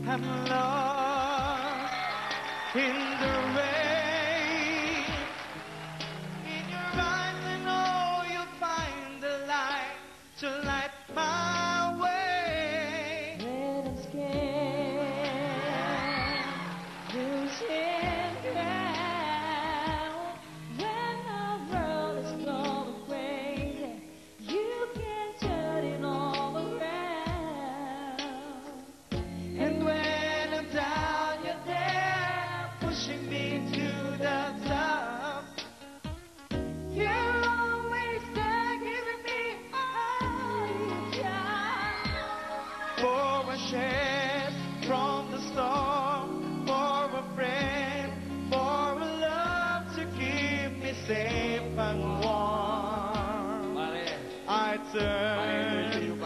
I'm lost in the rain. In your eyes, I know you'll find the light to light my way. When I'm scared, losing ground. When the world is going crazy, you can turn it all around. And when I'm down, you're there, pushing me to the top. You're always there, giving me all you got. For a shade from the storm, for a friend, for a love to keep me safe and warm. I turn to you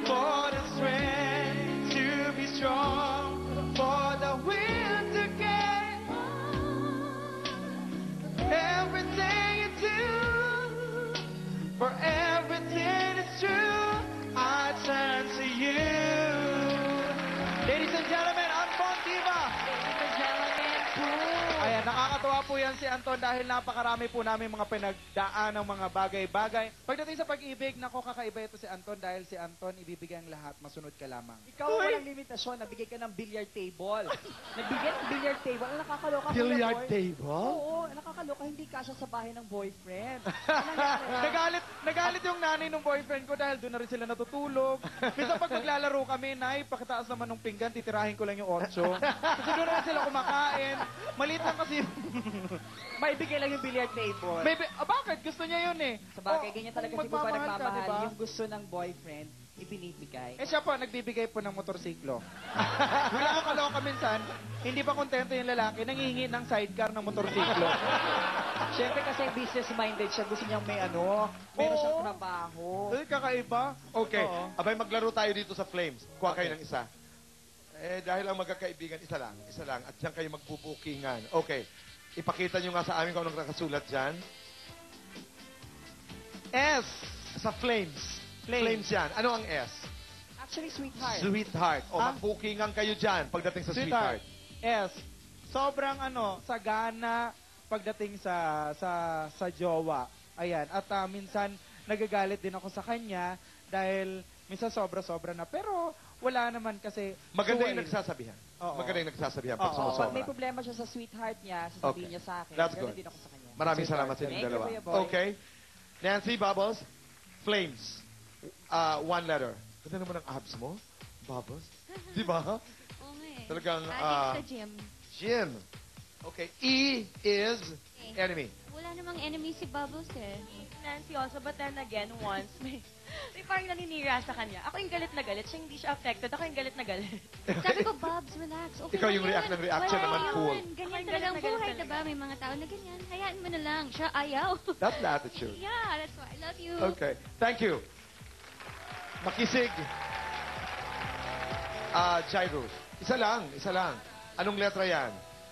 for the strength to be strong, for the will to get everything you do, for everything is true. I turn to you. Ladies and gentlemen, Anton Diva. Ladies and gentlemen, boom! Ayan, nakakatuwa po yan si Anton dahil napakarami po namin mga pinagdaan ng mga bagay-bagay. Pagdating sa pag-ibig, nako kakaiba ito si Anton dahil si Anton ibibigay ang lahat, masunod ka lamang. Ikaw walang limitasyon, nabigay ka ng billiard table. Nagbigay ng billiard table, ang nakakaloka. Billiard boy. table? Oo, ang nakakaloka, hindi kasya sa bahay ng boyfriend. nagalit yung nanay ng boyfriend ko dahil doon na rin sila natutulog. Minsan pag maglalaro kami, Nay, pakitaas naman ng pinggan, titirahin ko lang yung 8. Kasi doon na rin sila kumakain. Maliit lang kasi. Maibigay lang yung billiard table. Bakit? Gusto niya yun eh. Sa bagay, Oh, ganyan talaga kung si Kuba magmamahal ka, nagmamahal. diba? Yung gusto ng boyfriend, ibinibigay. Eh siya po, nagbibigay po ng motorsiklo. Nakakaloka minsan, hindi pa kontento yung lalaki, nangihingi ng sidecar ng motorsiklo. Siyempre kasi business-minded siya. Gusto niyang may meron siyang trabaho. Ay, kakaiba. Okay. Oo. Abay, maglaro tayo dito sa Flames. Kuha kayo ng isa. Eh, dahil ang magkakaibigan, isa lang. At diyan kayo magbubukingan. Okay. Ipakita nyo nga sa amin kung anong nakasulat dyan. S. Sa Flames. Flames yan. Ano ang S? Actually, sweetheart. Sweetheart. O, Ah? magbukingan kayo dyan pagdating sa sweetheart. S. Sobrang sagana pagdating sa jowa. Ayan. At minsan, nagagalit din ako sa kanya dahil minsan sobra-sobra na. Pero wala naman kasi... Maganda suway. yung nagsasabihan. Oo. Maganda yung nagsasabihan pag Oo. sumusobra. Pag may problema siya sa sweetheart niya, sasabihin Okay. niya sa akin. That's Ganun good. din ako sa kanya. Maraming salamat sa Thank inyong you, dalawa. Kuya Boy. Okay. Nancy, Bubbles, Flames. One letter. Ganda naman ang abs mo, Bubbles. Di ba? Oo nga eh. Talagang, Lagi sa gym. Gym. Okay. E is enemy. Wala namang enemy si Bubbles eh. Nancy also, but then again, once, may parang naninira sa kanya. Ako yung galit na galit, siya hindi siya affected. Ako yung galit na galit. Sabi ko, Bubs, relax. Okay Ikaw lang yung yun. react ng reaction Wala naman, yun. cool. Ganyan Ako yung talaga ang galit na galit buhay, talaga. diba? May mga tao na ganyan. Hayaan mo na lang. Siya ayaw. That's the attitude. Yeah, that's why I love you. Okay. Thank you. Makisig. Jairus. Isa lang. Anong letra yan?